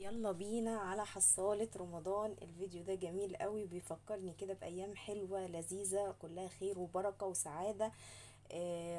يلا بينا على حصالة رمضان. الفيديو ده جميل قوي، بيفكرني كده بأيام حلوة لذيذة كلها خير وبركة وسعادة.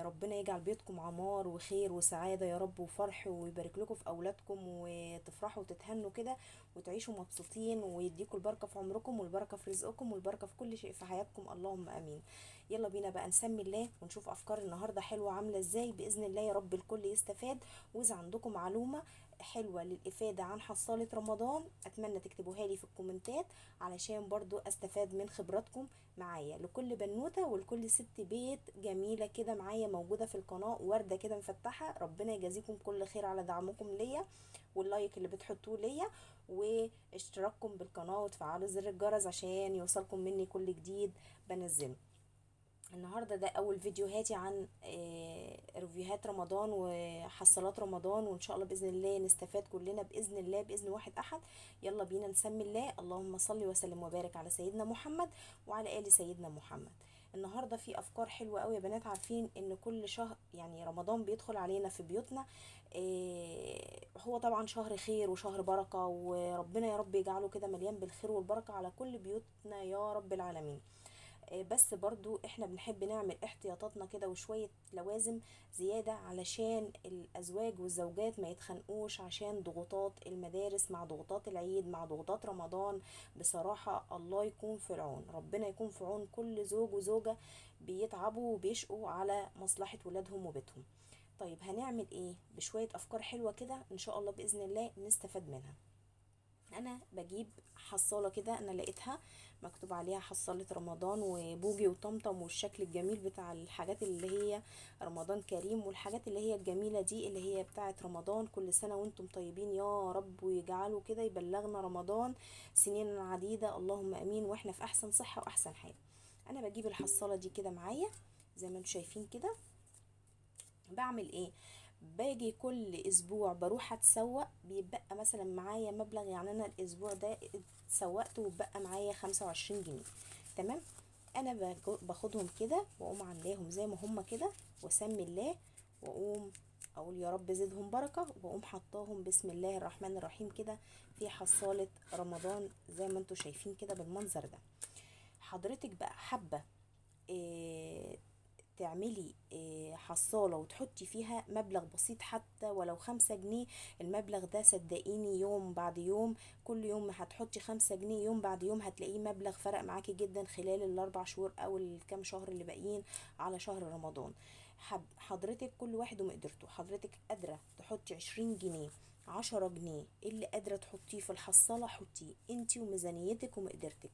ربنا يجعل بيتكم عمار وخير وسعادة يا رب، وفرح، ويبارك لكم في أولادكم وتفرحوا وتتهنوا كده وتعيشوا مبسوطين، ويديكم البركة في عمركم والبركة في رزقكم والبركة في كل شيء في حياتكم، اللهم آمين. يلا بينا بقى نسمي الله ونشوف أفكار النهاردة حلوة عاملة ازاي بإذن الله، يا رب الكل يستفاد. وإذا عندكم معلومة حلوة للإفادة عن حصالة رمضان أتمنى تكتبوها لي في الكومنتات علشان برضو أستفاد من خبراتكم معايا. لكل بنوتة ولكل ست بيت جميلة كده معايا موجودة في القناة، وردة كده مفتحة، ربنا يجازيكم كل خير على دعمكم ليا واللايك اللي بتحطوه ليا واشتراككم بالقناة وتفعلوا زر الجرس عشان يوصلكم مني كل جديد بنزله. النهاردة ده أول فيديوهاتي عن ريفيوهات رمضان وحصالات رمضان، وإن شاء الله بإذن الله نستفاد كلنا بإذن الله بإذن واحد أحد. يلا بينا نسمي الله. اللهم صل وسلم وبارك على سيدنا محمد وعلى آل سيدنا محمد. النهاردة في أفكار حلوة قوي يا بنات. عارفين إن كل شهر يعني رمضان بيدخل علينا في بيوتنا، هو طبعا شهر خير وشهر بركة، وربنا يا رب يجعله كده مليان بالخير والبركة على كل بيوتنا يا رب العالمين. بس برضو احنا بنحب نعمل احتياطاتنا كده وشوية لوازم زيادة علشان الازواج والزوجات ما يتخنقوش عشان ضغوطات المدارس مع ضغوطات العيد مع ضغوطات رمضان. بصراحة الله يكون في العون، ربنا يكون في عون كل زوج وزوجة بيتعبوا وبيشقوا على مصلحة ولادهم وبيتهم. طيب هنعمل ايه بشوية افكار حلوة كده ان شاء الله بإذن الله نستفاد منها. انا بجيب حصاله كده، انا لقيتها مكتوب عليها حصاله رمضان وبوجي وطمطم والشكل الجميل بتاع الحاجات اللي هي رمضان كريم، والحاجات اللي هي الجميله دي اللي هي بتاعه رمضان. كل سنه وانتم طيبين يا رب، ويجعلوا كده يبلغنا رمضان سنين عديده اللهم امين، واحنا في احسن صحه واحسن حال. انا بجيب الحصاله دي كده معايا زي ما انتم شايفين كده. بعمل ايه؟ باجي كل اسبوع بروح اتسوق، بيبقى مثلا معايا مبلغ، يعني انا الاسبوع ده اتسوقت وبقى معايا 25 جنيه. تمام. انا باخدهم كده واقوم عاملاهم زي ما هما كده واسمي الله، واقوم اقول يا رب زدهم بركة، واقوم حطاهم بسم الله الرحمن الرحيم كده في حصالة رمضان زي ما انتوا شايفين كده بالمنظر ده. حضرتك بقى حابة إيه تعملي حصالة وتحطي فيها مبلغ بسيط حتى ولو 5 جنيه، المبلغ ده صدقيني يوم بعد يوم، كل يوم ما هتحطي 5 جنيه يوم بعد يوم هتلاقيه مبلغ فرق معاكي جدا خلال ال4 شهور او الكام شهر اللي باقيين على شهر رمضان. حضرتك كل واحد ومقدرته، حضرتك قادرة تحطي 20 جنيه، 10 جنيه، اللي قادرة تحطيه في الحصالة حطيه انتي وميزانيتك ومقدرتك.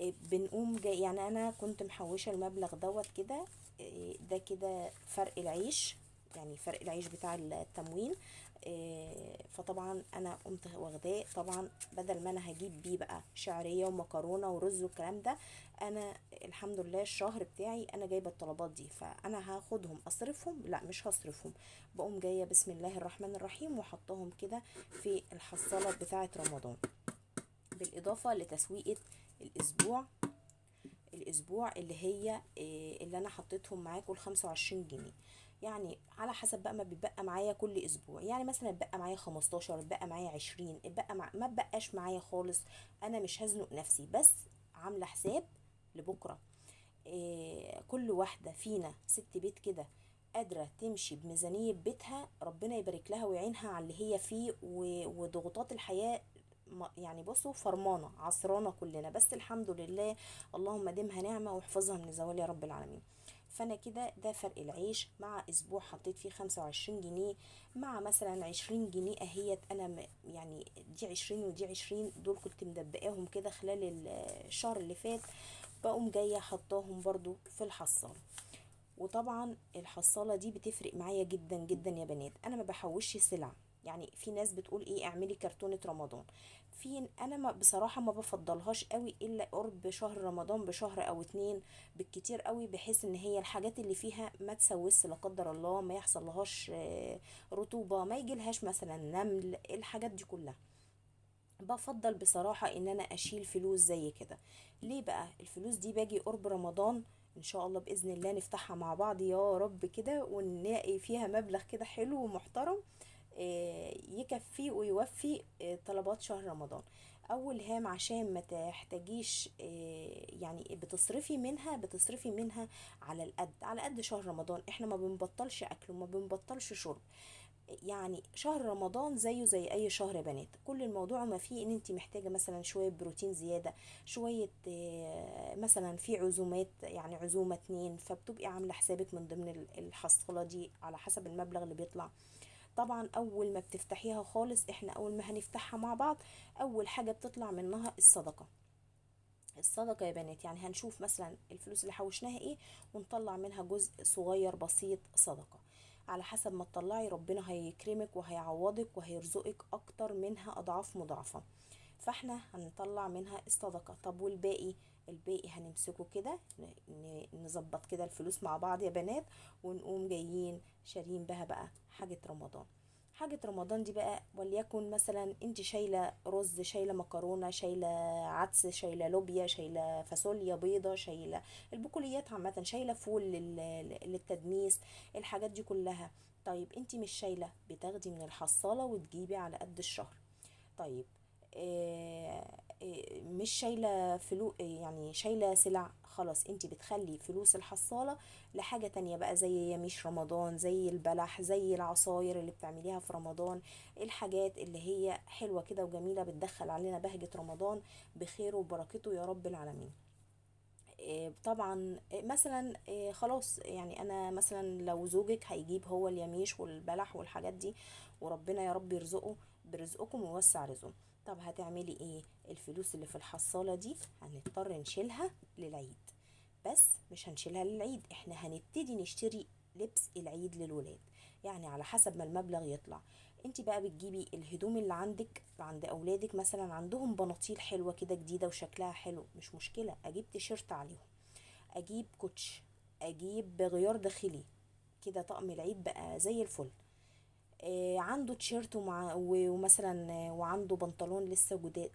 بنقوم جاي، يعني انا كنت محوشه المبلغ دوت كده، ده كده فرق العيش، يعني فرق العيش بتاع التموين. فطبعا انا قمت واخداه، طبعا بدل ما انا هجيب بيه بقى شعريه ومكرونه ورز والكلام ده، انا الحمد لله الشهر بتاعي انا جايبه الطلبات دي، فانا هاخدهم اصرفهم؟ لا مش هصرفهم. بقوم جايه بسم الله الرحمن الرحيم وحطهم كده في الحصاله بتاعه رمضان، بالاضافه لتسويقه الاسبوع، الاسبوع اللي هي اللي انا حطيتهم معاكم ال25 جنيه. يعني على حسب بقى ما بيبقى معايا كل اسبوع، يعني مثلا بقى معايا 15، بقى معايا 20، ما بقاش معايا خالص، انا مش هزنق نفسي، بس عامله حساب لبكره. كل واحدة فينا ست بيت كده قادرة تمشي بميزانية بيتها، ربنا يبارك لها ويعينها على اللي هي فيه وضغوطات الحياة. يعني بصوا فرمانة عصرانة كلنا، بس الحمد لله، اللهم ديمها نعمة واحفظها من زوال يا رب العالمين. فانا كده ده فرق العيش مع اسبوع حطيت فيه 25 جنيه، مع مثلا 20 جنيه اهيت، انا يعني دي 20 ودي 20، دول كنت مدبقاهم كده خلال الشهر اللي فات، بقوم جايه حطاهم برضو في الحصاله. وطبعا الحصاله دي بتفرق معايا جدا جدا يا بنات. انا ما بحوش سلع، يعني في ناس بتقول ايه اعملي كرتونة رمضان، في انا ما بصراحة ما بفضلهاش قوي الا قرب شهر رمضان بشهر او اتنين بالكتير قوي، بحيث ان هي الحاجات اللي فيها ما تسوس لا قدر الله، ما يحصل لهاش رطوبة، ما يجيلهاش مثلا نمل، الحاجات دي كلها. بفضل بصراحة ان انا اشيل فلوس زي كده. ليه بقى؟ الفلوس دي باجي قرب رمضان ان شاء الله باذن الله نفتحها مع بعض يا رب كده ونلاقي فيها مبلغ كده حلو ومحترم، يكفي ويوفي طلبات شهر رمضان. اول هام عشان ما تحتاجيش يعني بتصرفي منها على قد شهر رمضان. احنا ما بنبطلش اكل وما بنبطلش شرب. يعني شهر رمضان زيه زي اي شهر يا بنات. كل الموضوع ما فيه ان انت محتاجة مثلا شوية بروتين زيادة، شوية مثلا في عزومات، يعني عزومة اتنين، فبتبقي عاملة حسابك من ضمن الحصالة دي على حسب المبلغ اللي بيطلع. طبعا اول ما بتفتحيها خالص، احنا اول ما هنفتحها مع بعض اول حاجة بتطلع منها الصدقة. الصدقة يا بنات يعني هنشوف مثلا الفلوس اللي حوشناها ايه، ونطلع منها جزء صغير بسيط صدقة. على حسب ما تطلعي ربنا هيكرمك وهيعوضك وهيرزقك اكتر منها اضعاف مضاعفة. فاحنا هنطلع منها الصدقة. طب والباقي؟ الباقي هنمسكه كده، نظبط كده الفلوس مع بعض يا بنات، ونقوم جايين شارين بها بقى حاجة رمضان. حاجة رمضان دي بقى، وليكن مثلا انت شايلة رز، شايلة مكرونة، شايلة عدس، شايلة لوبيا، شايلة فاصوليا بيضة، شايلة البقوليات عامة، شايلة فول للتدميس، الحاجات دي كلها. طيب انت مش شايلة، بتاخدي من الحصالة وتجيبي على قد الشهر. طيب مش شايلة يعني شايلة سلع، خلاص انت بتخلي فلوس الحصالة لحاجة تانية بقى، زي يميش رمضان، زي البلح، زي العصاير اللي بتعمليها في رمضان، الحاجات اللي هي حلوة كده وجميلة بتدخل علينا بهجة رمضان بخيره وبركته يا رب العالمين. طبعا مثلا خلاص، يعني انا مثلا لو زوجك هيجيب هو اليميش والبلح والحاجات دي، وربنا يا رب يرزقه برزقكم ويوسع رزقه. طب هتعملي ايه؟ الفلوس اللي في الحصالة دي هنضطر نشيلها للعيد. بس مش هنشيلها للعيد، احنا هنبتدي نشتري لبس العيد للولاد. يعني على حسب ما المبلغ يطلع، انت بقى بتجيبي الهدوم اللي عندك عند اولادك، مثلا عندهم بناطيل حلوة كده جديدة وشكلها حلو، مش مشكلة اجيب تيشيرت عليهم، اجيب كوتش، اجيب غيار داخلي، كده طقم العيد بقى زي الفل. عنده تيشيرت ومثلا وعنده بنطلون لسه جداد،